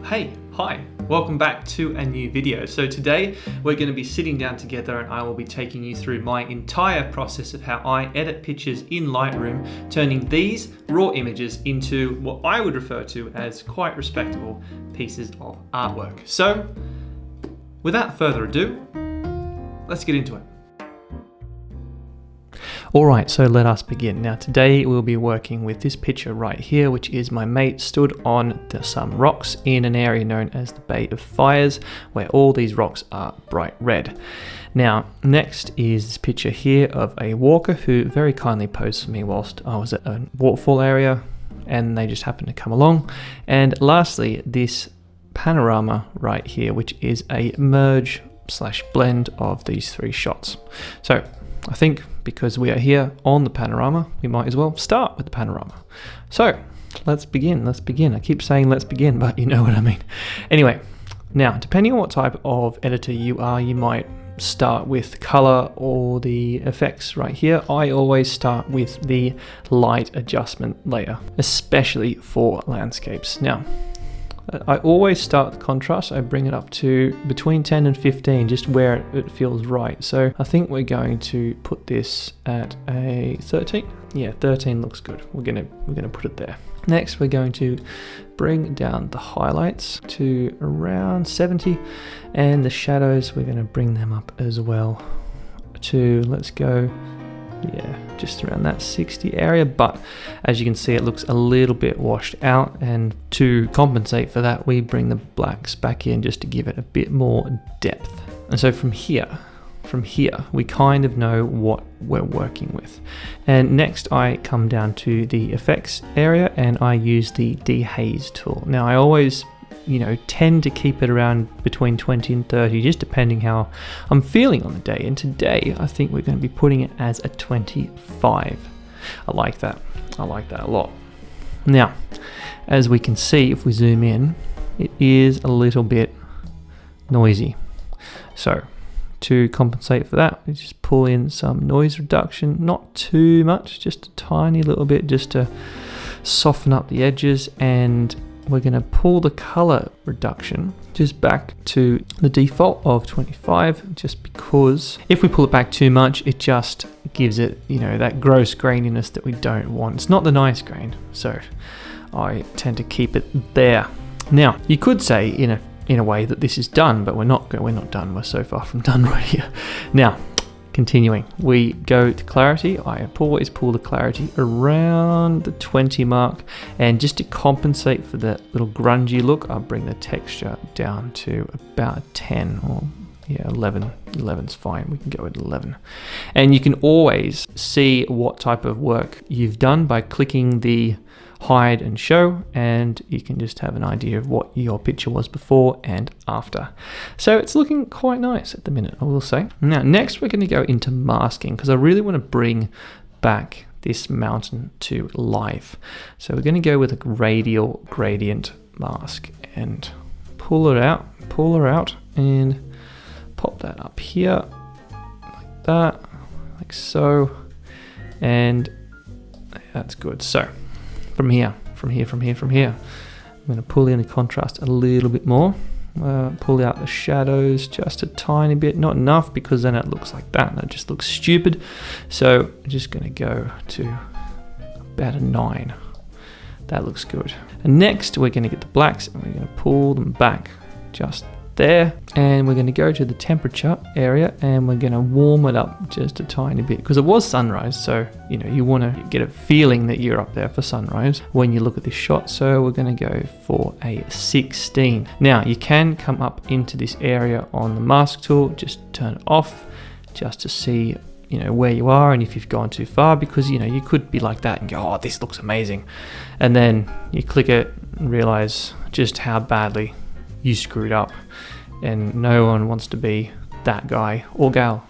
Hey, hi, welcome back to a new video. So today we're going to be sitting down together and I will be taking you through my entire process of how I edit pictures in Lightroom, turning these raw images into what I would refer to as quite respectable pieces of artwork. So without further ado, let's get into it. Alright, so let us begin. Now today we'll be working with this picture right here, which is my mate stood on some rocks in an area known as the Bay of Fires, where all these rocks are bright red. Now, next is this picture here of a walker who very kindly posed for me whilst I was at a waterfall area, and they just happened to come along. And lastly, this panorama right here, which is a merge / blend of these three shots. So I think because we are here on the panorama, we might as well start with the panorama. So let's begin. I keep saying let's begin, but you know what I mean. Anyway, now depending on what type of editor you are, you might start with color or the effects right here. I always start with the light adjustment layer, especially for landscapes. Now, I always start with contrast. I bring it up to between 10 and 15, just where it feels right. So I think we're going to put this at a 13. Yeah, 13 looks good. We're gonna put it there. Next, we're going to bring down the highlights to around 70, and the shadows, we're gonna bring them up as well to, let's go, yeah, just around that 60 area, but as you can see, it looks a little bit washed out, and to compensate for that, we bring the blacks back in just to give it a bit more depth. And so from here, we kind of know what we're working with. And next I come down to the effects area and I use the dehaze tool. Now I always tend to keep it around between 20 and 30, just depending how I'm feeling on the day. And today, I think we're going to be putting it as a 25. I like that a lot. Now, as we can see, if we zoom in, it is a little bit noisy. So, to compensate for that, we just pull in some noise reduction, not too much, just a tiny little bit, just to soften up the edges, and we're going to pull the color reduction just back to the default of 25, just because if we pull it back too much, it just gives it, that gross graininess that we don't want. It's not the nice grain, so I tend to keep it there. Now, you could say in a way that this is done, but we're not done. We're so far from done right here. Now, continuing, we go to clarity. I always pull the clarity around the 20 mark, and just to compensate for that little grungy look, I'll bring the texture down to about 10 or 11. 11's fine. We can go with 11. And you can always see what type of work you've done by clicking the hide and show, and you can just have an idea of what your picture was before and after. So it's looking quite nice at the minute, I will say. Now next we're going to go into masking, because I really want to bring back this mountain to life. So we're going to go with a radial gradient mask and pull her out and pop that up here like that, like so, and that's good. So from here, I'm going to pull in the contrast a little bit more, pull out the shadows just a tiny bit, not enough because then it looks like that and it just looks stupid. So I'm just going to go to about a 9. That looks good. And next we're going to get the blacks and we're going to pull them back just there, and we're going to go to the temperature area and we're going to warm it up just a tiny bit, because it was sunrise, so you want to get a feeling that you're up there for sunrise when you look at this shot. So we're going to go for a 16. Now you can come up into this area on the mask tool, just turn it off just to see where you are and if you've gone too far, because you could be like that and go, oh, this looks amazing, and then you click it and realize just how badly you screwed up, and no one wants to be that guy or gal,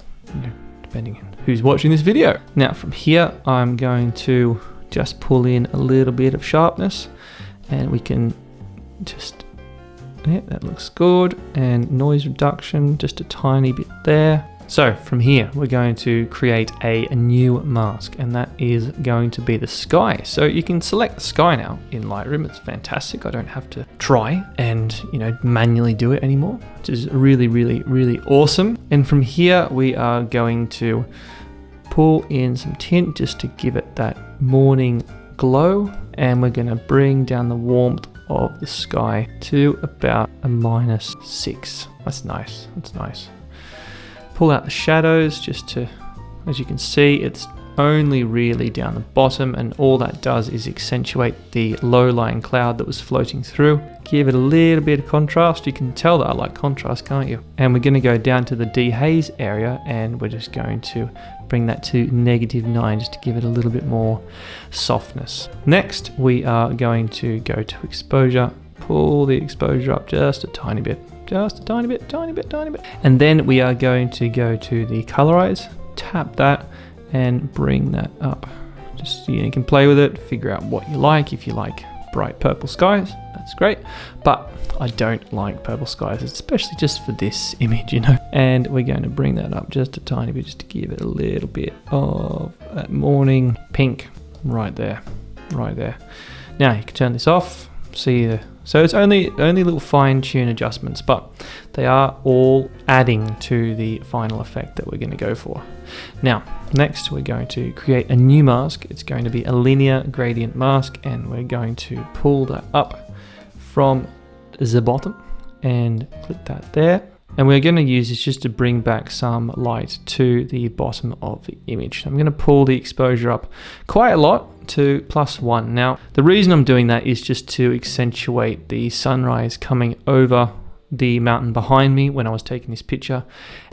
depending on who's watching this video. Now from here, I'm going to just pull in a little bit of sharpness, and we can just, that looks good, and noise reduction just a tiny bit there, So from here, we're going to create a new mask, and that is going to be the sky. So you can select the sky now in Lightroom. It's fantastic. I don't have to try and, manually do it anymore, which is really, really, really awesome. And from here, we are going to pull in some tint just to give it that morning glow. And we're going to bring down the warmth of the sky to about a -6. That's nice. That's nice. Pull out the shadows just to, as you can see, it's only really down the bottom, and all that does is accentuate the low-lying cloud that was floating through. Give it a little bit of contrast. You can tell that I like contrast, can't you? And we're going to go down to the dehaze area, and we're just going to bring that to -9 just to give it a little bit more softness. Next, we are going to go to exposure, pull the exposure up just a tiny bit. Just a tiny bit. And then we are going to go to the colorize, tap that, and bring that up. Just you can play with it, figure out what you like. If you like bright purple skies, that's great. But I don't like purple skies, especially just for this image, And we're going to bring that up just a tiny bit, just to give it a little bit of that morning pink right there. Now you can turn this off. So it's only little fine-tune adjustments, but they are all adding to the final effect that we're going to go for. Now, next we're going to create a new mask. It's going to be a linear gradient mask, and we're going to pull that up from the bottom and click that there. And we're going to use this just to bring back some light to the bottom of the image. I'm going to pull the exposure up quite a lot to +1. Now, the reason I'm doing that is just to accentuate the sunrise coming over the mountain behind me when I was taking this picture.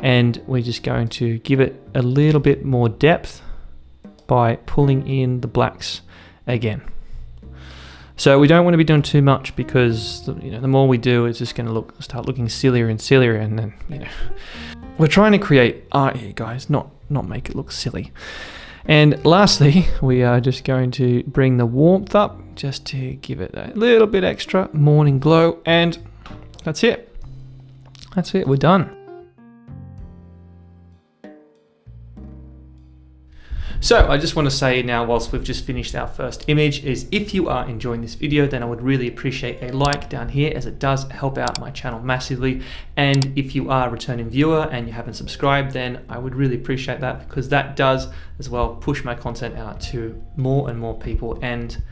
And we're just going to give it a little bit more depth by pulling in the blacks again. So we don't want to be doing too much, because the more we do, it's just going to start looking sillier and sillier, and then we're trying to create art here, guys, not make it look silly. And lastly, we are just going to bring the warmth up just to give it a little bit extra morning glow, and that's it. We're done. So I just want to say now, whilst we've just finished our first image, is if you are enjoying this video, then I would really appreciate a like down here, as it does help out my channel massively. And if you are a returning viewer and you haven't subscribed, then I would really appreciate that, because that does as well push my content out to more and more people and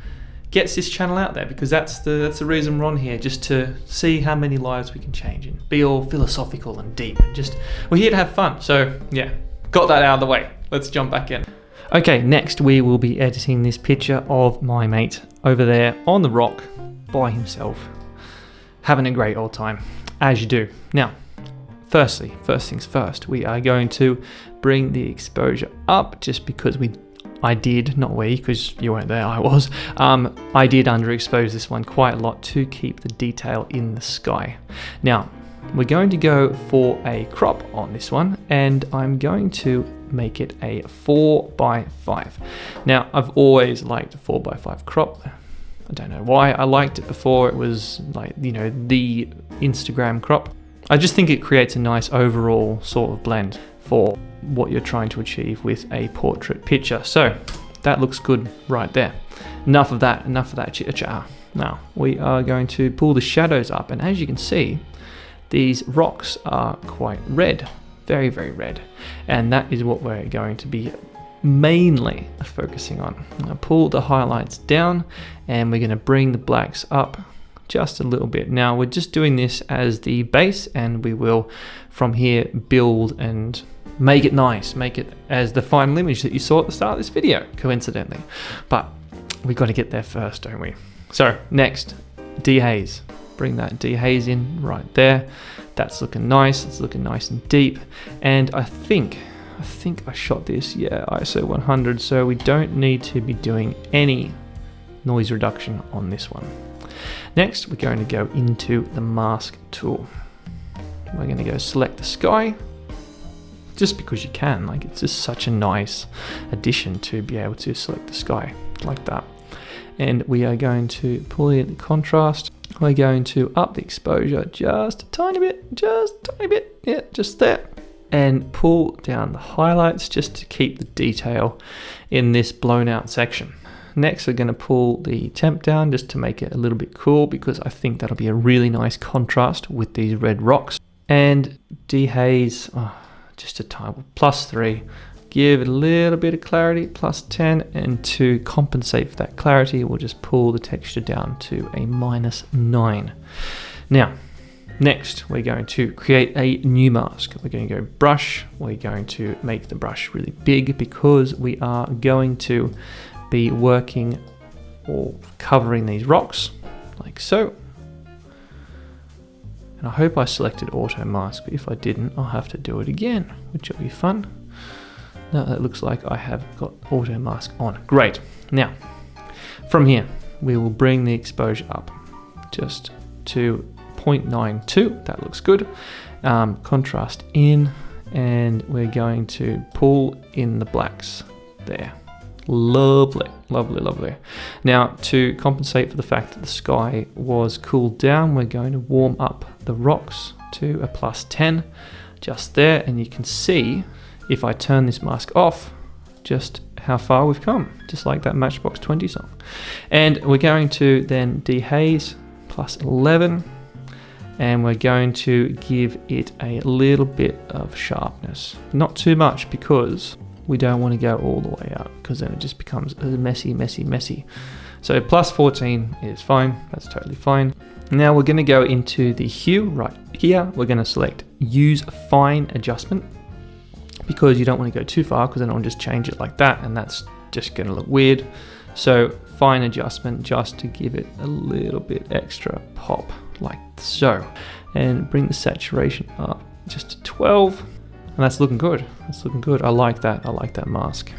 gets this channel out there, because that's the reason we're on here, just to see how many lives we can change and be all philosophical and deep, and just we're here to have fun. So yeah, got that out of the way. Let's jump back in. Okay, next we will be editing this picture of my mate over there on the rock by himself, having a great old time, as you do. Now, first things first, we are going to bring the exposure up, just because I did, not we, because you weren't there, I was. I did underexpose this one quite a lot to keep the detail in the sky. Now, we're going to go for a crop on this one, and I'm going to make it a 4:5. Now, I've always liked a 4:5 crop. I don't know why. I liked it before. It was like, the Instagram crop. I just think it creates a nice overall sort of blend for what you're trying to achieve with a portrait picture. So that looks good right there. Enough of that chitter. Now we are going to pull the shadows up, and as you can see, these rocks are quite red, very, very red. And that is what we're going to be mainly focusing on. I'm going to pull the highlights down, and we're going to bring the blacks up just a little bit. Now we're just doing this as the base, and we will from here build and make it nice, make it as the final image that you saw at the start of this video, coincidentally. But we've got to get there first, don't we? So next, dehaze. Bring that dehaze in right there. That's looking nice. It's looking nice and deep. And I think I shot this, yeah, ISO 100, so we don't need to be doing any noise reduction on this one. Next, we're going to go into the mask tool. We're going to go select the sky, just because you can. Like, it's just such a nice addition to be able to select the sky like that. And we are going to pull in the contrast. We're going to up the exposure just a tiny bit, yeah, just there. and pull down the highlights just to keep the detail in this blown out section. Next, we're going to pull the temp down just to make it a little bit cool, because I think that'll be a really nice contrast with these red rocks. And dehaze, just a tiny +3. Give it a little bit of clarity, +10, and to compensate for that clarity, we'll just pull the texture down to a -9. Now, next, we're going to create a new mask. We're going to go brush. We're going to make the brush really big because we are going to be working or covering these rocks like so. And I hope I selected auto mask, but if I didn't, I'll have to do it again, which will be fun. Now that looks like I have got auto mask on. Great. Now, from here, we will bring the exposure up just to 0.92, that looks good. Contrast in, and we're going to pull in the blacks there. Lovely, lovely, lovely. Now, to compensate for the fact that the sky was cooled down, we're going to warm up the rocks to a +10 just there, and you can see if I turn this mask off just how far we've come, just like that Matchbox 20 song. And we're going to then dehaze +11, and we're going to give it a little bit of sharpness. Not too much, because we don't want to go all the way out, because then it just becomes messy, messy, messy. So +14 is fine, that's totally fine. Now we're going to go into the hue right here. We're going to select use fine adjustment, because you don't want to go too far, because then I'll just change it like that, and that's just going to look weird. So fine adjustment, just to give it a little bit extra pop, like so. And bring the saturation up just to 12. And that's looking good. That's looking good. I like that. I like that mask.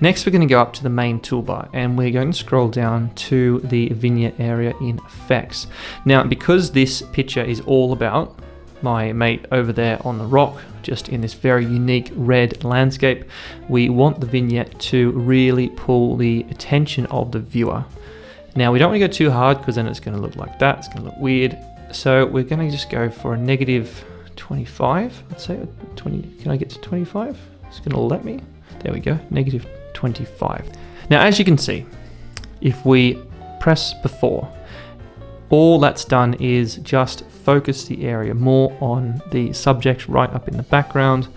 Next, we're going to go up to the main toolbar, and we're going to scroll down to the vignette area in effects. Now, because this picture is all about my mate over there on the rock, just in this very unique red landscape, we want the vignette to really pull the attention of the viewer. Now, we don't want to go too hard, because then it's going to look like that. It's going to look weird. So we're going to just go for a -25, let's say 20. Can I get to 25? It's going to let me. There we go, -25. Now, as you can see, if we press before, all that's done is just focus the area more on the subject right up in the background,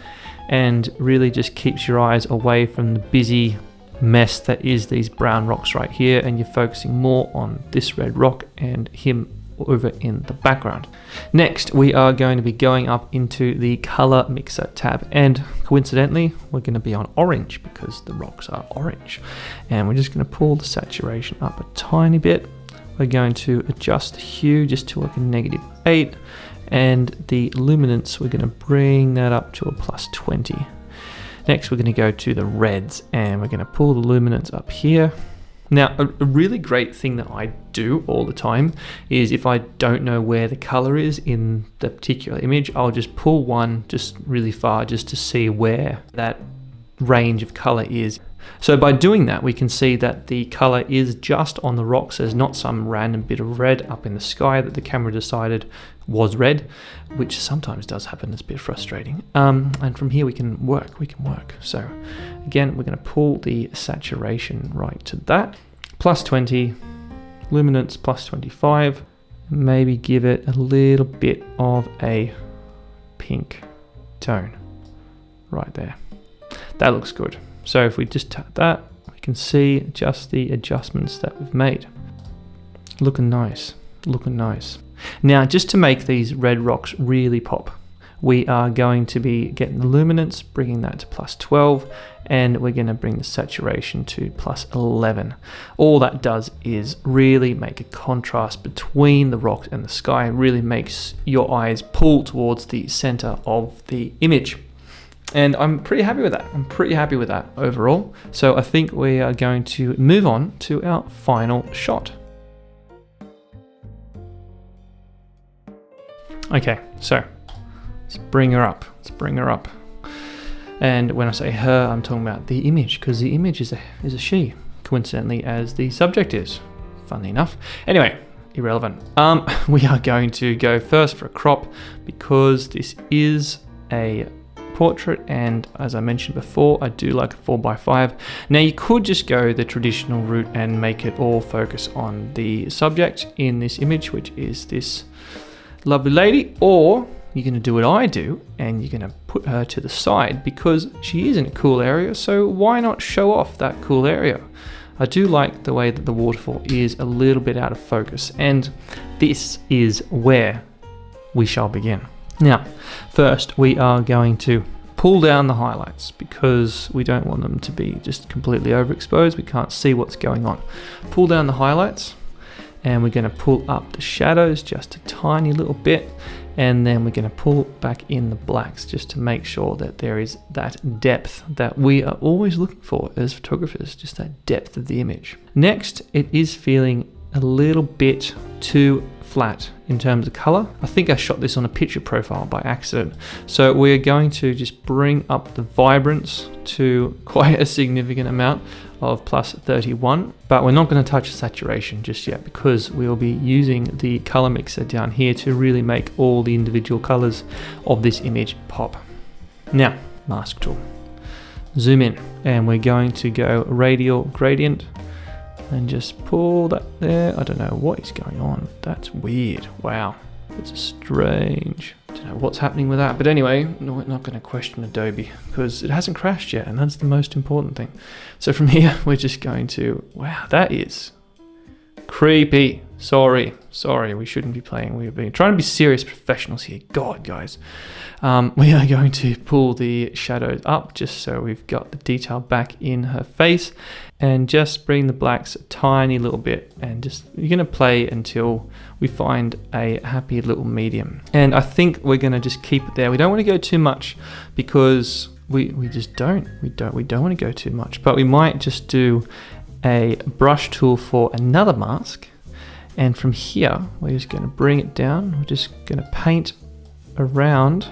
and really just keeps your eyes away from the busy mess that is these brown rocks right here, and you're focusing more on this red rock and him over in the background. Next, we are going to be going up into the color mixer tab, and coincidentally we're going to be on orange because the rocks are orange, and we're just going to pull the saturation up a tiny bit. We're going to adjust the hue just to like a -8, and the luminance, we're going to bring that up to a +20. Next, we're going to go to the reds, and we're going to pull the luminance up here. Now, a really great thing that I do all the time is, if I don't know where the color is in the particular image, I'll just pull one just really far just to see where that range of color is. So by doing that, we can see that the color is just on the rocks. There's not some random bit of red up in the sky that the camera decided was red, which sometimes does happen. It's a bit frustrating. And from here we can work. So again, we're going to pull the saturation right to that. +20, luminance +25, maybe give it a little bit of a pink tone right there. That looks good. So if we just tap that, we can see just the adjustments that we've made. Looking nice, looking nice. Now, just to make these red rocks really pop, we are going to be getting the luminance, bringing that to +12, and we're going to bring the saturation to +11. All that does is really make a contrast between the rocks and the sky. It really makes your eyes pull towards the center of the image. And I'm pretty happy with that. I'm pretty happy with that overall. So I think we are going to move on to our final shot. Okay, so let's bring her up. Let's bring her up. And when I say her, I'm talking about the image, because the image is a she, coincidentally, as the subject is. Funnily enough. Anyway, irrelevant. We are going to go first for a crop, because this is a portrait, and as I mentioned before, I do like a 4x5. Now you could just go the traditional route and make it all focus on the subject in this image, which is this lovely lady, or you're going to do what I do and you're going to put her to the side because she is in a cool area, so why not show off that cool area? I do like the way that the waterfall is a little bit out of focus, and this is where we shall begin. Now, first we are going to pull down the highlights because we don't want them to be just completely overexposed. We can't see what's going on. Pull down the highlights, and we're going to pull up the shadows just a tiny little bit, and then we're going to pull back in the blacks just to make sure that there is that depth that we are always looking for as photographers, just that depth of the image. Next, it is feeling a little bit too flat in terms of color. I think I shot this on a picture profile by accident. So we're going to just bring up the vibrance to quite a significant amount of +31, but we're not going to touch saturation just yet because we'll be using the color mixer down here to really make all the individual colors of this image pop. Now, mask tool. Zoom in, and we're going to go radial gradient and just pull that there. I don't know what is going on. That's weird. Wow, that's strange. I don't know what's happening with that, but anyway, no, we're not going to question Adobe because it hasn't crashed yet, and that's the most important thing. So from here, we're just going to, wow, that is creepy. Sorry, we shouldn't be playing. We've been trying to be serious professionals here. God, guys. We are going to pull the shadows up just so we've got the detail back in her face, and just bring the blacks a tiny little bit, and just you're going to play until we find a happy little medium. And I think we're going to just keep it there. We don't want to go too much because we just don't want to go too much, but we might just do a brush tool for another mask. And from here, we're just going to bring it down. We're just going to paint around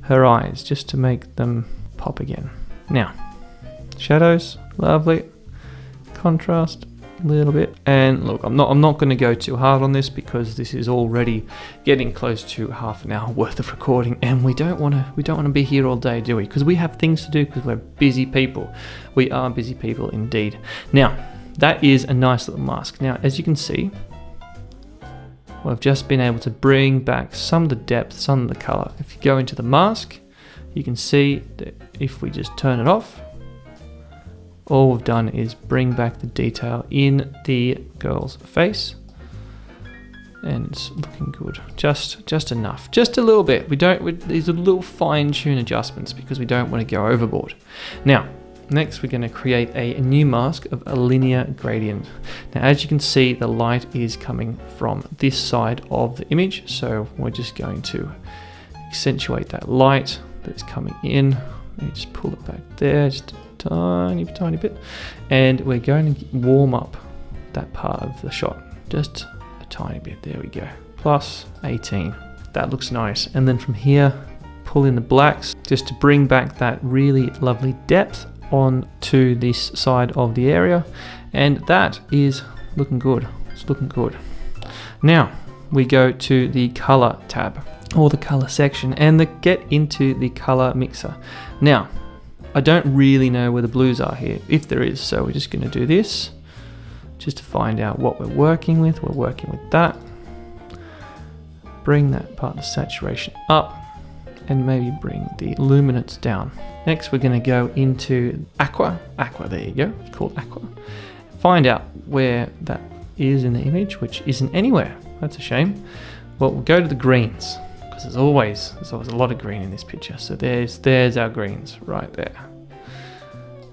her eyes just to make them pop again. Now, shadows, lovely. Contrast a little bit. And look, I'm not going to go too hard on this because this is already getting close to half an hour worth of recording, and we don't want to be here all day, do we? Because we have things to do because we're busy people. We are busy people indeed. Now, that is a nice little mask. Now, as you can see, we've just been able to bring back some of the depth, some of the color. If you go into the mask, you can see that if we just turn it off, all we've done is bring back the detail in the girl's face, and it's looking good. Just enough, just a little bit. These are little fine-tune adjustments because we don't want to go overboard. Now, next, we're going to create a new mask of a linear gradient. Now, as you can see, the light is coming from this side of the image, so we're just going to accentuate that light that's coming in. Let me just pull it back there, just a tiny bit, and we're going to warm up that part of the shot just a tiny bit. There we go, +18. That looks nice. And then from here, pull in the blacks just to bring back that really lovely depth onto this side of the area, and that is looking good. It's looking good. Now we go to the color tab or the color section and get into the color mixer. Now, I don't really know where the blues are here, if there is, so we're just going to do this just to find out what we're working with. We're working with that. Bring that part of saturation up, and maybe bring the luminance down. Next, we're going to go into aqua, there you go, it's called aqua. Find out where that is in the image, which isn't anywhere. That's a shame. Well, we'll go to the greens, because there's always a lot of green in this picture. So there's our greens right there.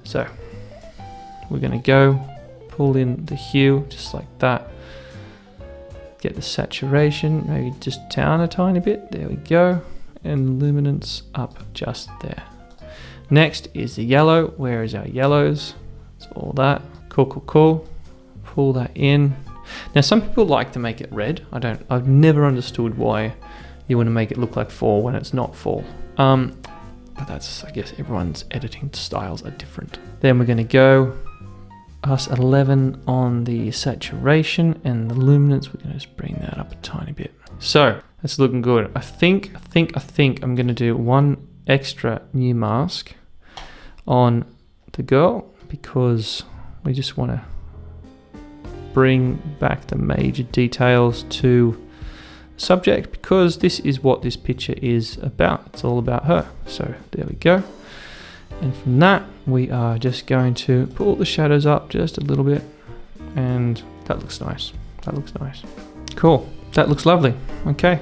So we're going to go pull in the hue just like that. Get the saturation, maybe just down a tiny bit. There we go. And luminance up just there. Next is the yellow. Where is our yellows? It's all that. Cool. Pull that in. Now, some people like to make it red. I've never understood why you want to make it look like fall when it's not fall. But that's, I guess, everyone's editing styles are different. Then we're going to go +11 on the saturation, and the luminance, we're going to just bring that up a tiny bit. So that's looking good. I think I'm going to do one extra new mask on the girl because we just want to bring back the major details to the subject, because this is what this picture is about. It's all about her. So there we go. And from that, we are just going to pull the shadows up just a little bit, and that looks nice. That looks nice. Cool. That looks lovely. Okay.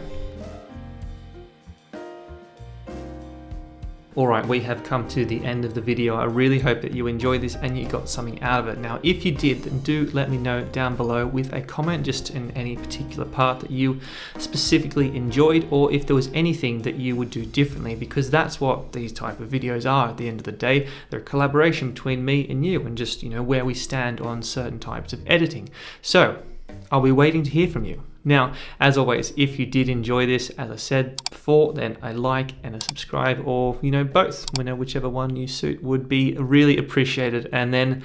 Alright, we have come to the end of the video. I really hope that you enjoyed this and you got something out of it. Now, if you did, then do let me know down below with a comment just in any particular part that you specifically enjoyed, or if there was anything that you would do differently, because that's what these type of videos are at the end of the day. They're a collaboration between me and you, and just, you know, where we stand on certain types of editing. So, I'll be waiting to hear from you. Now, as always, if you did enjoy this, as I said before, then a like and a subscribe, or, you know, both, whichever one you suit, would be really appreciated. And then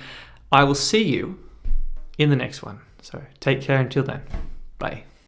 I will see you in the next one. So take care until then. Bye.